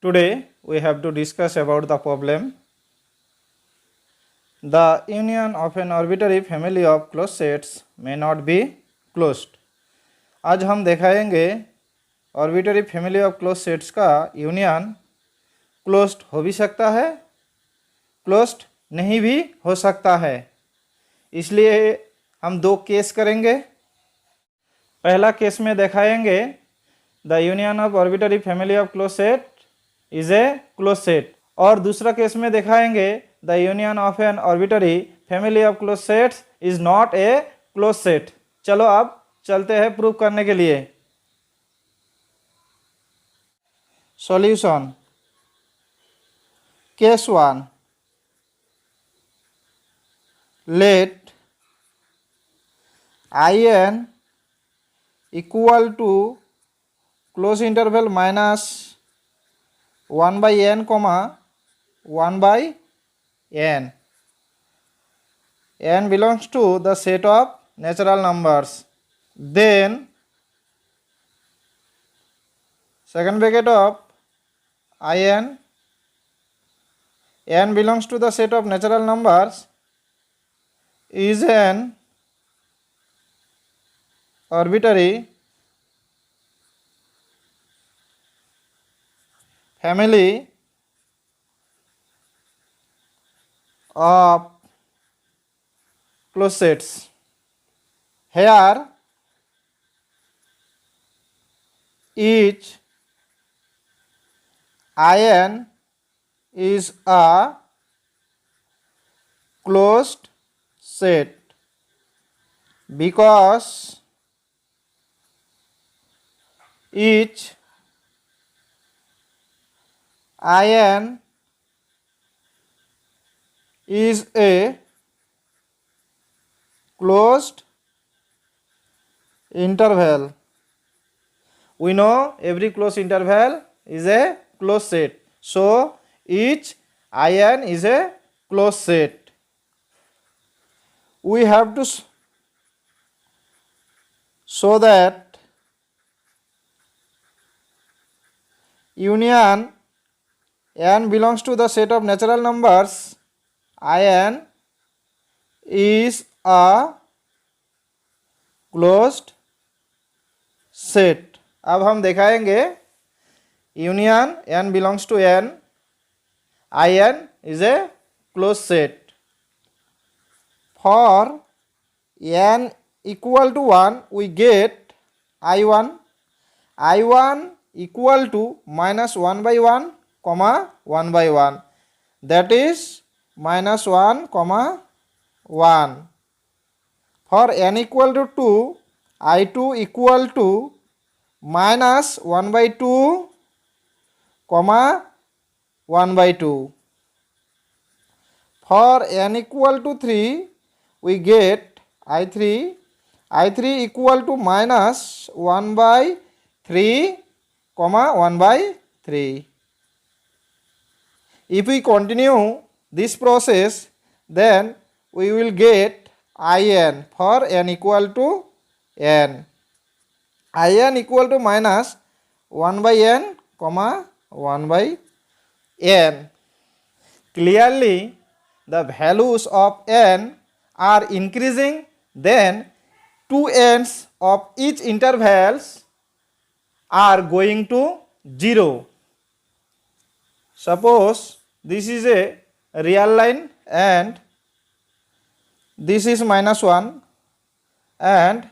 Today we have to discuss about the problem the union of an arbitrary family of closed sets may not be closed। आज हम दिखाएंगे arbitrary family of close sets का union closed हो भी सकता है, closed नहीं भी हो सकता है। इसलिए हम दो केस करेंगे। पहला केस में दिखाएंगे the union of arbitrary family of close set is a close set, और दूसरा केस में दिखाएंगे the union of an arbitrary family of close sets is not a close set. चलो अब चलते हैं प्रूव करने के लिए। Solution case 1, let in equal to close interval minus 1 by n comma 1 by n. n belongs to the set of natural numbers. Then second bracket of in n belongs to the set of natural numbers is an arbitrary family of closed sets. Here each in is a closed set because each in is a closed interval. We know every closed interval is a closed set. So each in is a closed set. We have to show that union n belongs to the set of natural numbers in is a closed set. अब हम दिखाएंगे union n belongs to n, in is a closed set. For n equal to 1 we get i1 equal to minus 1 by 1 comma 1 by 1, that is minus 1 comma 1. For n equal to 2 i2 equal to minus 1 by 2 comma 1 by 2. For n equal to 3 we get i3 equal to minus 1 by 3 comma 1 by 3. If we continue this process, then we will get in for n equal to n. in equal to minus 1 by n comma 1 by n. Clearly the values of n are increasing, then two ends of each intervals are going to 0. Suppose this is a real line and this is minus 1 and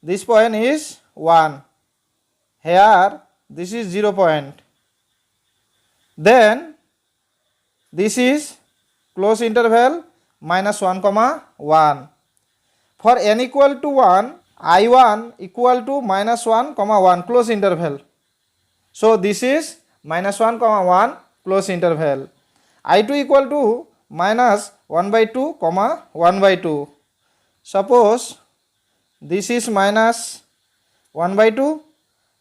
this point is 1. Here this is 0 point. Then this is close interval minus 1 comma 1. For n equal to 1, i1 equal to minus 1 comma 1 close interval. So this is minus 1 comma 1 close interval. i2 equal to minus 1 by 2 comma 1 by 2. Suppose this is minus 1 by 2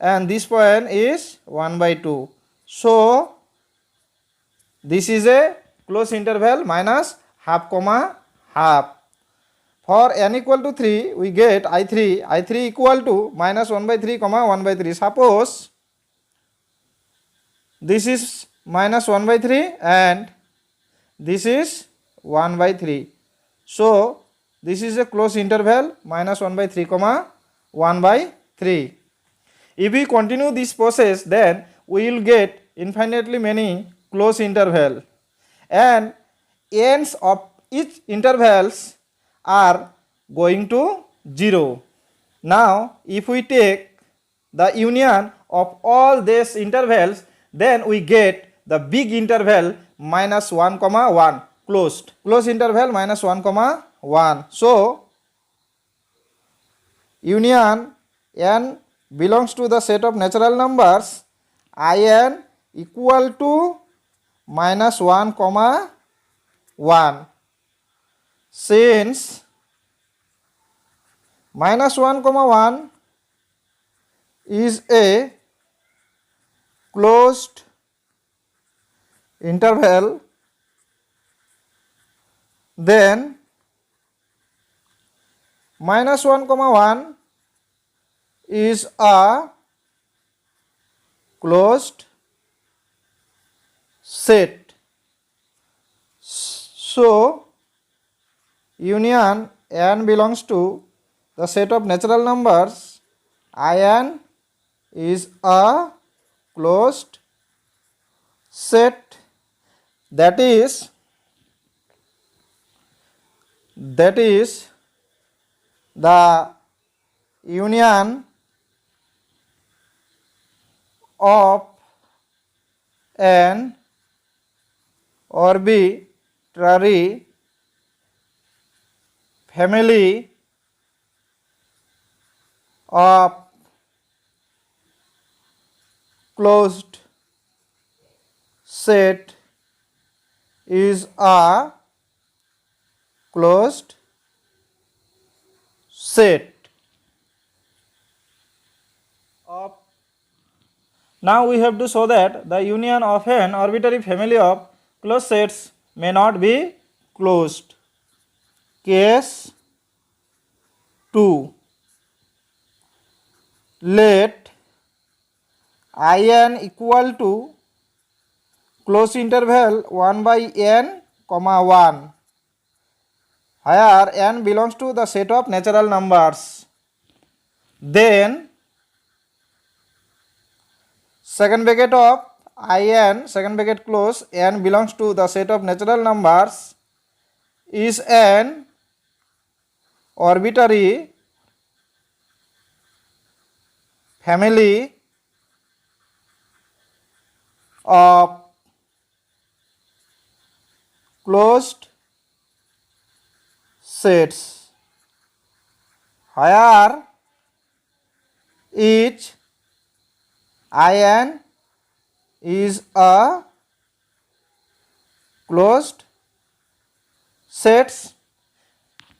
and this point is 1 by 2. So this is a close interval minus half comma half. For n equal to 3 we get i3 equal to minus 1 by 3 comma 1 by 3. Suppose this is minus 1 by 3 and this is 1 by 3. So this is a closed interval minus 1 by 3 comma 1 by 3. If we continue this process, then we will get infinitely many closed interval, and ends of each intervals are going to 0. Now if we take the union of all these intervals, then we get the big interval minus 1 comma 1, closed interval minus 1 comma 1. So union n belongs to the set of natural numbers in equal to minus 1 comma 1. Since minus 1 comma 1 is a closed interval, then minus 1 comma 1 is a closed set. So union n belongs to the set of natural numbers in is a closed set, that is the union of an arbitrary family of closed set is a closed set of. Now we have to show that the union of an arbitrary family of closed sets may not be closed. Case 2. Let in equal to closed interval 1 by n comma 1, where n belongs to the set of natural numbers. Then second bracket of in, second bracket close, n belongs to the set of natural numbers is an arbitrary family of closed sets, where each in is a closed sets,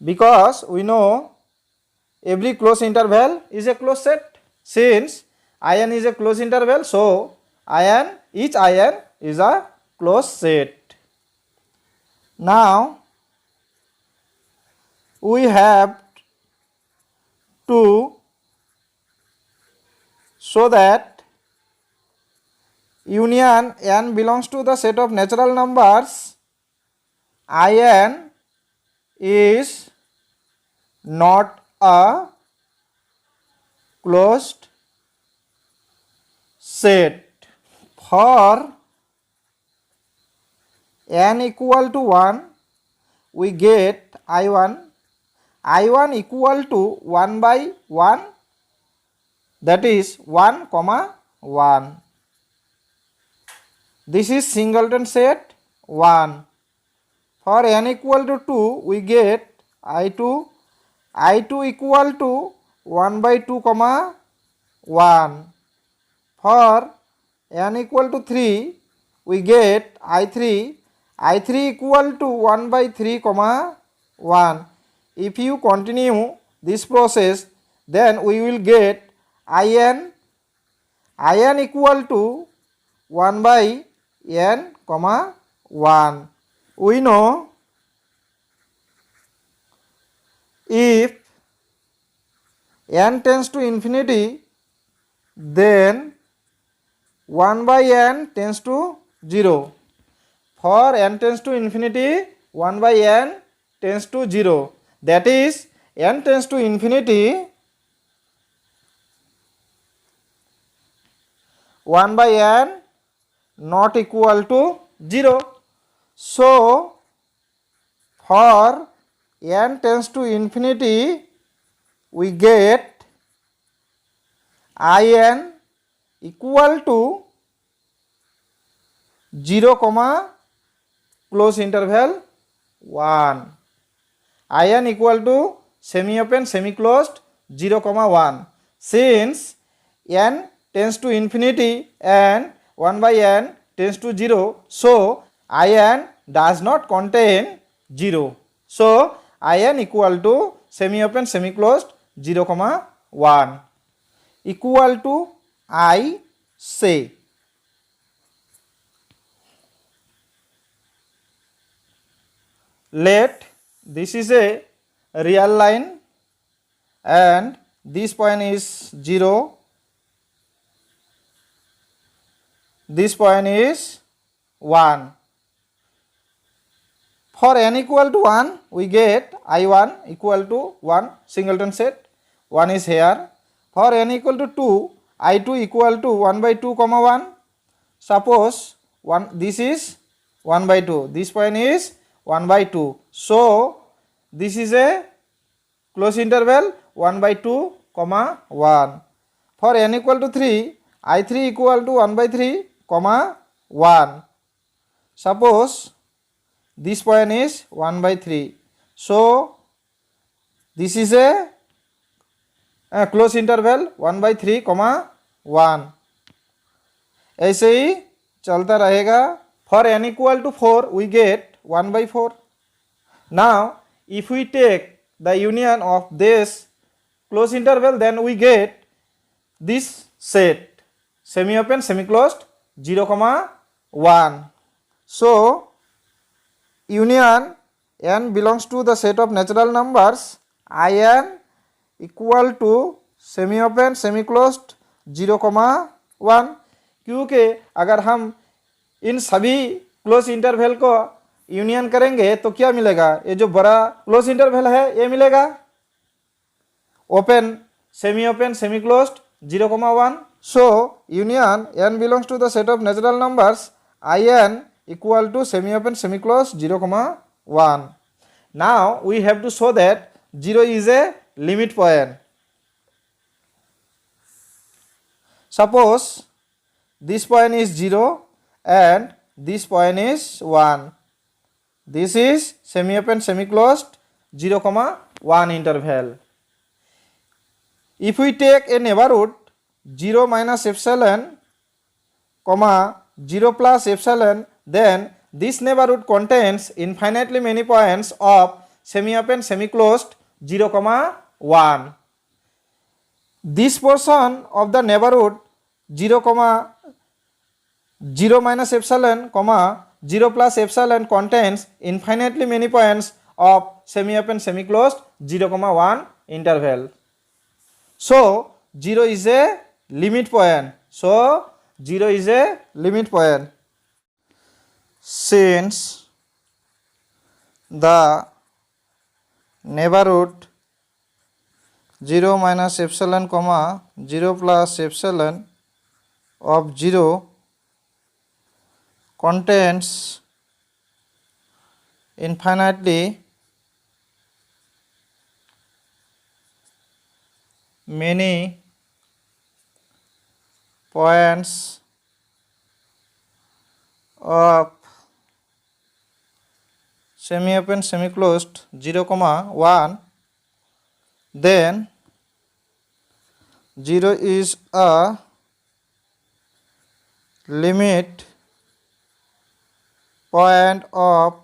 because we know every closed interval is a closed set. Since in is a closed interval, so each in is a closed set. Now we have to show that union n belongs to the set of natural numbers in is not a closed set. For n equal to 1, we get I1 equal to 1 by 1, that is 1 comma 1. This is singleton set 1. For n equal to 2, we get I2 equal to 1 by 2 comma 1. For n equal to 3, we get I3 equal to 1 by 3 comma 1. If you continue this process, then we will get in equal to 1 by n comma 1. We know if n tends to infinity, then 1 by n tends to 0. For n tends to infinity, 1 by n tends to 0. That is, n tends to infinity, 1 by n not equal to 0. So, for n tends to infinity, we get in equal to 0 comma close interval 1. In equal to semi open semi closed 0 comma 1. Since n tends to infinity and 1 by n tends to 0, so in does not contain 0. So in equal to semi open semi closed 0 comma 1 equal to I say. Let this is a real line and this point is 0, this point is 1. For n equal to 1, we get I1 equal to 1 singleton set, 1 is here. For n equal to 2, I2 equal to 1 by 2 comma 1. Suppose this is 1 by 2, this point is 1 by 2. So this is a close interval 1 by 2 comma 1. For n equal to 3, I3 equal to 1 by 3 comma 1. Suppose this point is 1 by 3. So this is a close interval 1 by 3 comma 1. ऐसे ही चलता रहेगा. For n equal to 4, we get 1 by 4. Now if we take the union of this close interval, then we get this set semi open semi closed 0 comma 1. So union n belongs to the set of natural numbers in equal to semi open semi closed 0 comma 1. क्योंकि अगर हम इन सभी close interval को union करेंगे तो क्या मिलेगा, ये जो बड़ा क्लोज इंटरवल है ये मिलेगा open semi closed 0 comma 1. So union n belongs to the set of natural numbers in equal to semi open semi closed 0 comma 1. Now we have to show that 0 is a limit point. Suppose this point is 0 and this point is 1. This is semi open semi closed 0 comma 1 interval. If we take a neighborhood 0 minus epsilon comma 0 plus epsilon, then this neighborhood contains infinitely many points of semi open semi closed 0 comma 1. This portion of the neighborhood 0 comma 0 minus epsilon comma 0 plus epsilon contains infinitely many points of semi open semi closed 0 comma 1 interval. So 0 is a limit point. So 0 is a limit point. Since the neighborhood 0 minus epsilon comma 0 plus epsilon of 0 contains infinitely many points of semi open semi closed 0 comma 1, then 0 is a limit point of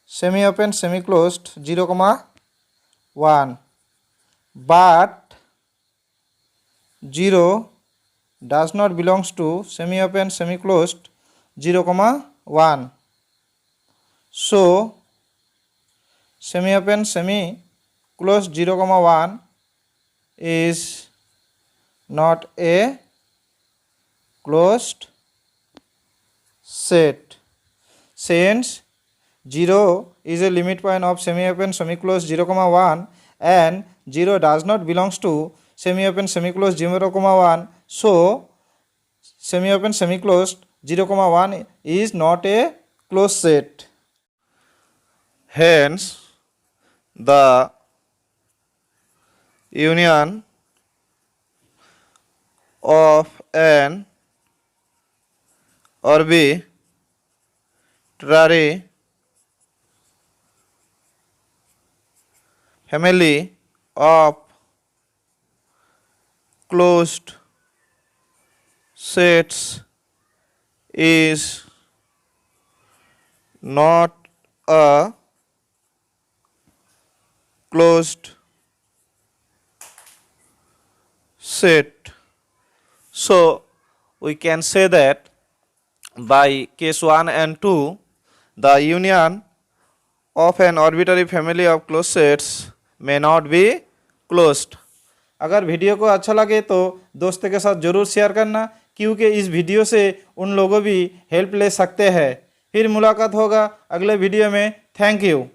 semi open semi closed 0 comma 1, but 0 does not belongs to semi open semi closed 0 comma 1. So semi open semi closed 0 comma 1 is not a closed set. Since 0 is a limit point of semi-open semi-closed 0, 1 and 0 does not belongs to semi-open semi-closed 0, 1, so semi-open semi-closed 0, 1 is not a closed set. Hence the union of an arbitrary family of closed sets is not a closed set. So we can say that by case 1 and 2 the union of an arbitrary family of closed sets may not be closed. अगर video को अच्छा लगे तो दोस्तों के साथ ज़रूर share करना, क्योंकि इस वीडियो से उन लोगों भी हेल्प ले सकते हैं। फिर मुलाकात होगा अगले वीडियो में। Thank you.